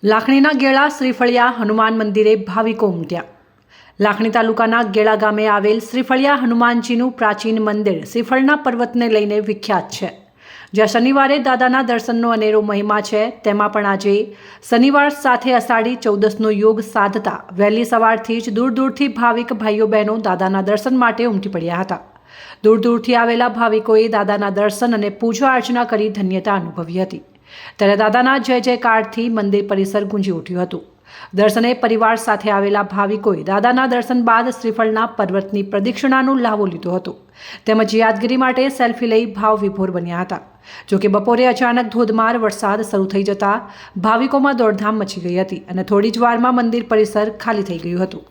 લાખણીના ગેળા શ્રીફળિયા હનુમાન મંદિરે ભાવિકો ઉમટ્યા। લાખણી તાલુકાના ગેળા ગામે આવેલ શ્રીફળિયા હનુમાનજીનું પ્રાચીન મંદિર શ્રીફળના પર્વતને લઈને વિખ્યાત છે, જ્યાં શનિવારે દાદાના દર્શનનો અનેરો મહિમા છે। તેમાં પણ આજે શનિવાર સાથે અષાઢી 14નો યોગ સાધતા વહેલી સવારથી જ દૂર દૂરથી ભાવિક ભાઈઓ બહેનો દાદાના દર્શન માટે ઉમટી પડ્યા હતા। દૂર દૂરથી આવેલા ભાવિકોએ દાદાના દર્શન અને પૂજા અર્ચના કરી ધન્યતા અનુભવી હતી। ત્યારે દાદાના જય જયકારથી મંદિર પરિસર ગુંજી ઉઠ્યું હતું। દર્શને પરિવાર સાથે આવેલા ભાવિકોએ દાદાના દર્શન બાદ શ્રીફળના પર્વતની પ્રદક્ષિણાનો લાવો લીધો હતો, તેમજ યાદગીરી માટે સેલ્ફી લઈ ભાવ વિભોર બન્યા હતા। જોકે બપોરે અચાનક ધોધમાર વરસાદ શરૂ થઈ જતા ભાવિકોમાં દોડધામ મચી ગઈ હતી અને થોડી જ વારમાં મંદિર પરિસર ખાલી થઈ ગયું હતું।